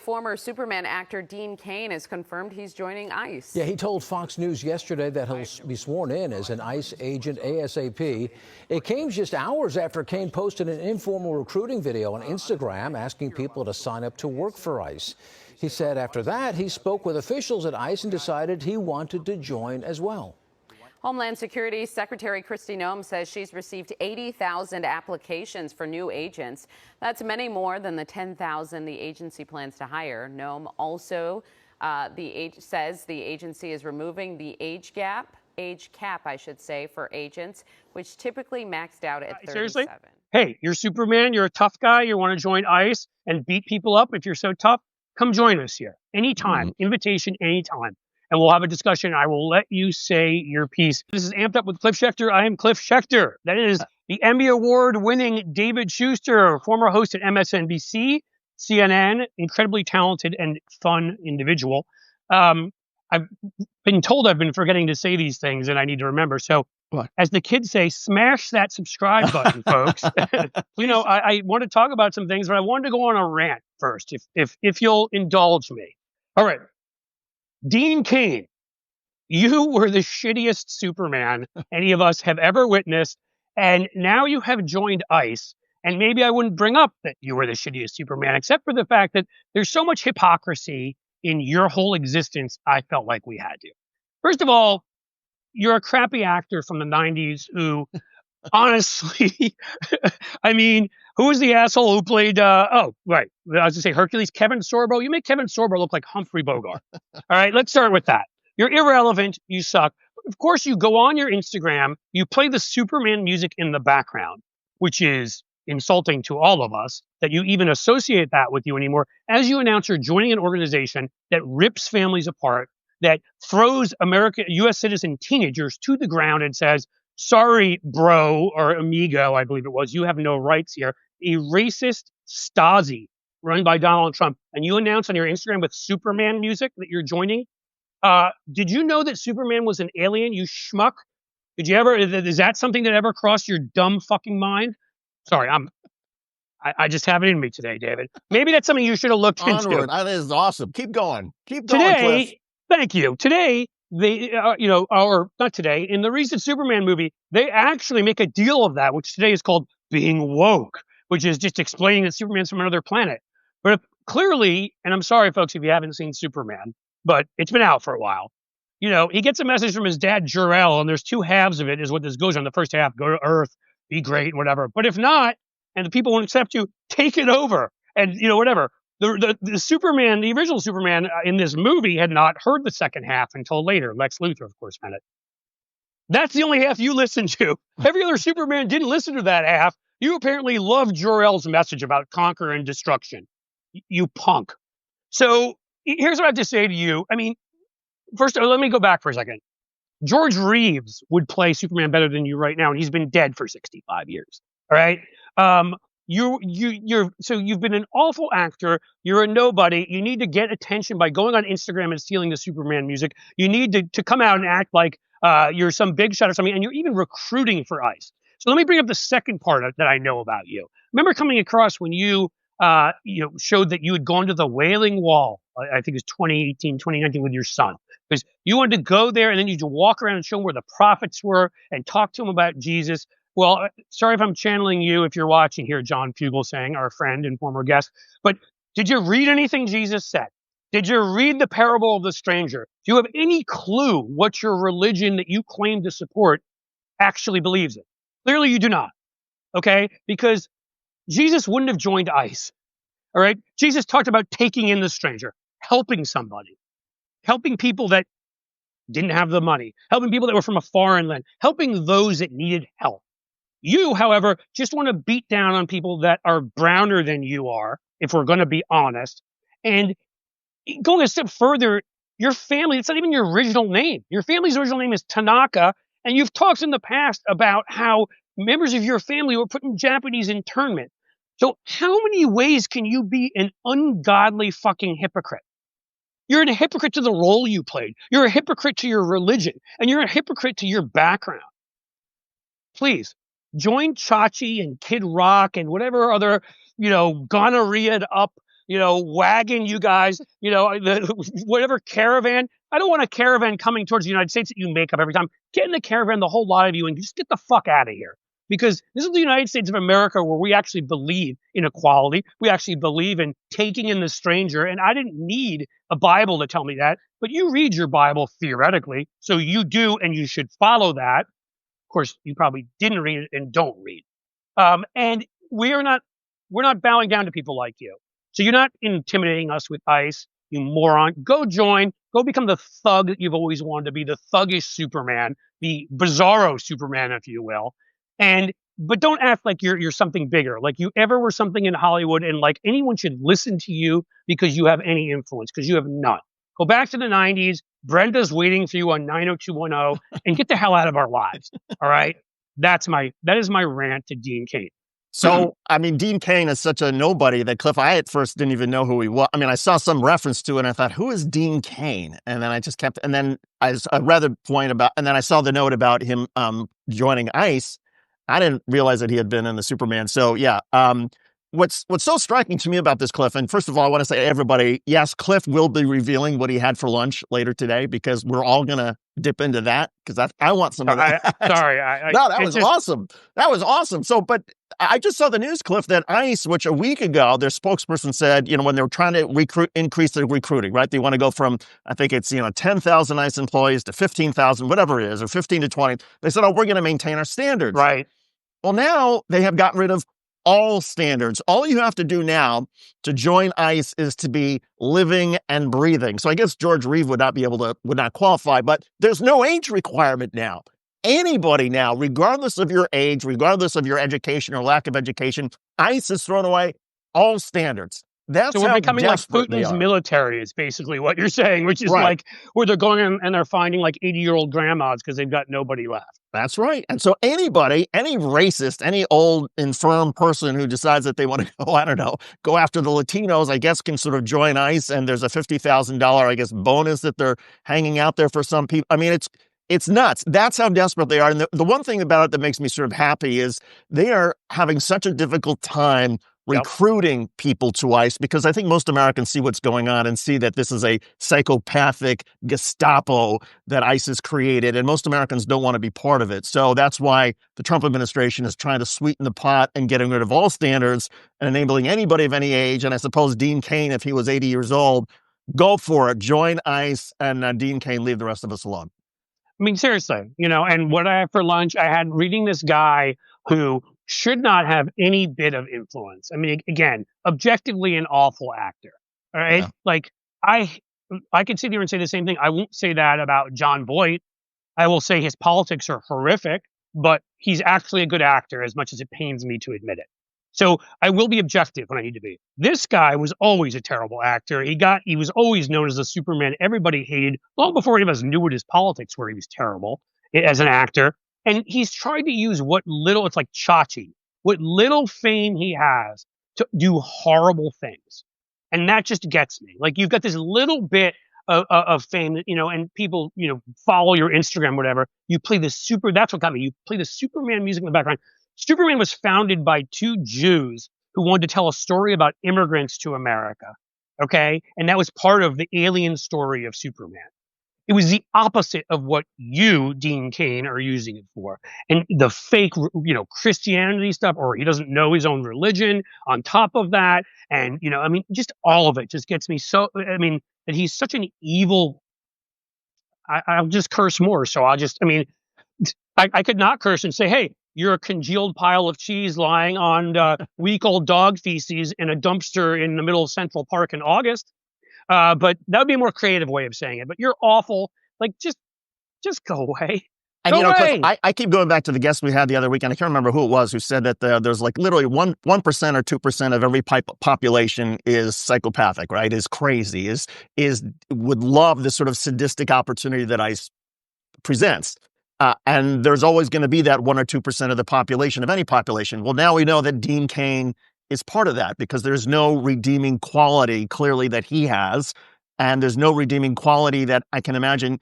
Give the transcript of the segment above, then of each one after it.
former Superman actor Dean Cain has confirmed he's joining ICE. Yeah, he told Fox News yesterday that he'll be sworn in as an ICE agent ASAP. It came just hours after Cain posted an informal recruiting video on Instagram asking people to sign up to work for ICE. He said after that, he spoke with officials at ICE and decided he wanted to join as well. Homeland Security Secretary Kristi Noem says she's received 80,000 applications for new agents. That's many more than the 10,000 the agency plans to hire. Noem also says the agency is removing the age cap, I should say, for agents, which typically maxed out at 37. Seriously? Hey, you're Superman, you're a tough guy, you want to join ICE and beat people up if you're so tough? Come join us here. Anytime. Invitation anytime. And we'll have a discussion. I will let you say your piece. This is Amped Up with Cliff Schecter. I am Cliff Schecter. That is the Emmy Award-winning David Schuster, former host at MSNBC, CNN, incredibly talented and fun individual. I've been told I've been forgetting to say these things, and I need to remember. So, as the kids say, smash that subscribe button, folks. I want to talk about some things, but I wanted to go on a rant first, if you'll indulge me. All right. Dean Cain, you were the shittiest Superman any of us have ever witnessed, and now you have joined ICE, and maybe I wouldn't bring up that you were the shittiest Superman, except for the fact that there's so much hypocrisy in your whole existence, I felt like we had to. First of all, you're a crappy actor from the 90s who, honestly, I mean, who was the asshole who played, I was going to say Hercules, Kevin Sorbo. You make Kevin Sorbo look like Humphrey Bogart. All right, let's start with that. You're irrelevant. You suck. Of course, you go on your Instagram, you play the Superman music in the background, which is insulting to all of us that you even associate that with you anymore, as you announce you're joining an organization that rips families apart, that throws U.S. citizen teenagers to the ground and says, sorry, bro, or amigo, I believe it was, you have no rights here. A racist Stasi run by Donald Trump. And you announce on your Instagram with Superman music that you're joining. Did you know that Superman was an alien, you schmuck? Did you ever, is that something that ever crossed your dumb fucking mind? Sorry, I just have it in me today, David. Maybe that's something you should have looked into. That is awesome. Keep going. Keep going, Cliff. Thank you. Today, or not today, in the recent Superman movie, they actually make a deal of that, which today is called being woke, which is just explaining that Superman's from another planet. But clearly, and I'm sorry, folks, if you haven't seen Superman, but it's been out for a while, he gets a message from his dad, Jor-El, and there's two halves of it is what this goes on. The first half, go to Earth, be great, whatever. But if not, and the people won't accept you, take it over. And, whatever. The Superman, the original Superman in this movie had not heard the second half until later. Lex Luthor, of course, meant it. That's the only half you listened to. Every other Superman didn't listen to that half. You apparently loved Jor-El's message about conquer and destruction. You punk. So here's what I have to say to you. I mean, first, let me go back for a second. George Reeves would play Superman better than you right now, and he's been dead for 65 years. All right? So you've been an awful actor. You're a nobody. You need to get attention by going on Instagram and stealing the Superman music. You need to come out and act like you're some big shot or something, and you're even recruiting for ICE. So let me bring up the second part that I know about you. Remember coming across when you showed that you had gone to the Wailing Wall, I think it was 2018, 2019 with your son, because you wanted to go there and then you walk around and show them where the prophets were and talk to them about Jesus. Well, sorry if I'm channeling you if you're watching here, John Fugelsang, our friend and former guest, but did you read anything Jesus said? Did you read the parable of the stranger? Do you have any clue what your religion that you claim to support actually believes in? Clearly you do not, okay? Because Jesus wouldn't have joined ICE, all right? Jesus talked about taking in the stranger, helping somebody, helping people that didn't have the money, helping people that were from a foreign land, helping those that needed help. You, however, just want to beat down on people that are browner than you are, if we're going to be honest. And going a step further, your family, it's not even your original name. Your family's original name is Tanaka, and you've talked in the past about how members of your family were put in Japanese internment. So how many ways can you be an ungodly fucking hypocrite? You're a hypocrite to the role you played. You're a hypocrite to your religion, and you're a hypocrite to your background. Please. Join Chachi and Kid Rock and whatever other, gonorrhea'd up wagon you guys, whatever caravan. I don't want a caravan coming towards the United States that you make up every time. Get in the caravan, the whole lot of you, and just get the fuck out of here. Because this is the United States of America where we actually believe in equality. We actually believe in taking in the stranger. And I didn't need a Bible to tell me that, but you read your Bible theoretically. So you do, and you should follow that. Of course, you probably didn't read it and don't read. And we're not bowing down to people like you. So you're not intimidating us with ICE, you moron. Go join, go become the thug that you've always wanted to be, the thuggish Superman, the bizarro Superman, if you will. But don't act like you're something bigger, like you ever were something in Hollywood, and like anyone should listen to you because you have any influence, because you have none. Go back to the 90s. Brenda's waiting for you on 90210, and get the hell out of our lives. All right. That is my rant to Dean Cain. So, I mean, Dean Cain is such a nobody that, Cliff, I at first didn't even know who he was. I mean, I saw some reference to it and I thought, who is Dean Cain? And then I just kept, and then I read the point about, and then I saw the note about him joining ICE. I didn't realize that he had been in the Superman. So yeah, what's so striking to me about this, Cliff, and first of all, I want to say to everybody, yes, Cliff will be revealing what he had for lunch later today, because we're all going to dip into that, because I want some of that. Sorry. No, that was awesome. That was awesome. So, but I just saw the news, Cliff, that ICE, which a week ago, their spokesperson said, when they were trying to increase their recruiting, right? They want to go from, I think it's, 10,000 ICE employees to 15,000, whatever it is, or 15 to 20. They said, oh, we're going to maintain our standards. Right. Well, now they have gotten rid of all standards. All you have to do now to join ICE is to be living and breathing. So I guess George Reeve would not qualify, but there's no age requirement now. Anybody now, regardless of your age, regardless of your education or lack of education, ICE has thrown away all standards. That's so we're becoming like Putin's are. Military is basically what you're saying, which is right. Like where they're going in and they're finding like 80-year-old grandmas because they've got nobody left. That's right. And so anybody, any racist, any old infirm person who decides that they want to go after the Latinos, I guess, can sort of join ICE, and there's a $50,000, I guess, bonus that they're hanging out there for some people. I mean, it's nuts. That's how desperate they are. And the one thing about it that makes me sort of happy is they are having such a difficult time recruiting people to ICE, because I think most Americans see what's going on and see that this is a psychopathic Gestapo that ICE has created, and most Americans don't want to be part of it. So that's why the Trump administration is trying to sweeten the pot and getting rid of all standards and enabling anybody of any age. And I suppose Dean Cain, if he was 80 years old, go for it, join ICE, and Dean Cain, leave the rest of us alone. I mean, seriously, and what I had for lunch, I had reading this guy who should not have any bit of influence. I mean, again, objectively an awful actor. All right. Yeah. Like I could sit here and say the same thing. I won't say that about John Boyd. I will say his politics are horrific, but he's actually a good actor, as much as it pains me to admit it. So I will be objective when I need to be. This guy was always a terrible actor. He was always known as the Superman everybody hated, long before any of us knew what his politics were. He was terrible as an actor. And he's tried to use what little fame he has to do horrible things. And that just gets me. Like, you've got this little bit of fame that, and people, follow your Instagram, whatever. You play that's what got me. You play the Superman music in the background. Superman was founded by two Jews who wanted to tell a story about immigrants to America. Okay. And that was part of the alien story of Superman. It was the opposite of what you, Dean Cain, are using it for. And the fake, Christianity stuff, or he doesn't know his own religion on top of that. And, just all of it just gets me so, that he's such an evil, I'll just curse more. So I could not curse and say, hey, you're a congealed pile of cheese lying on week old dog feces in a dumpster in the middle of Central Park in August. But that would be a more creative way of saying it. But you're awful. Like, just go away. And Cliff, I keep going back to the guest we had the other week, and I can't remember who it was who said that there's like literally 1% or 2% of every population is psychopathic, right? Is crazy, would love this sort of sadistic opportunity that ICE presents. And there's always going to be that 1 or 2% of the population, of any population. Well, now we know that Dean Cain is part of that, because there's no redeeming quality clearly that he has. And there's no redeeming quality that I can imagine.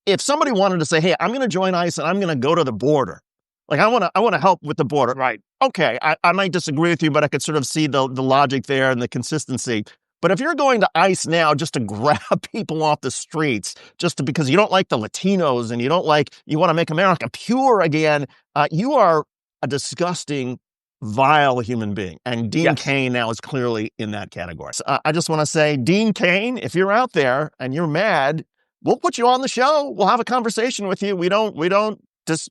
If somebody wanted to say, hey, I'm going to join ICE and I'm going to go to the border. Like, I want to help with the border. Right. Okay. I might disagree with you, but I could sort of see the logic there and the consistency. But if you're going to ICE now just to grab people off the streets, because you don't like the Latinos and you want to make America pure again, you are a disgusting, vile human being. And Dean Cain now is clearly in that category. So I just want to say, Dean Cain, if you're out there and you're mad, we'll put you on the show. We'll have a conversation with you. We don't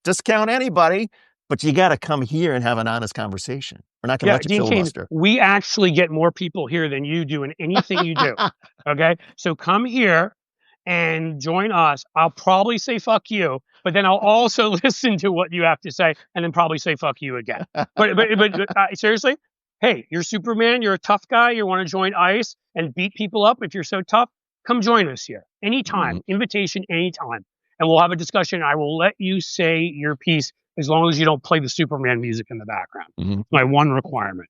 discount anybody, but you got to come here and have an honest conversation. We're not going to let you Dean Cain, filibuster. we actually get more people here than you do in anything you do. Okay, so come here and join us. I'll probably say fuck you, but then I'll also listen to what you have to say and then probably say fuck you again. But seriously, hey, you're Superman. You're a tough guy. You want to join ICE and beat people up if you're so tough? Come join us here anytime. Invitation anytime, and we'll have a discussion. I will let you say your piece as long as you don't play the Superman music in the background. My one requirement.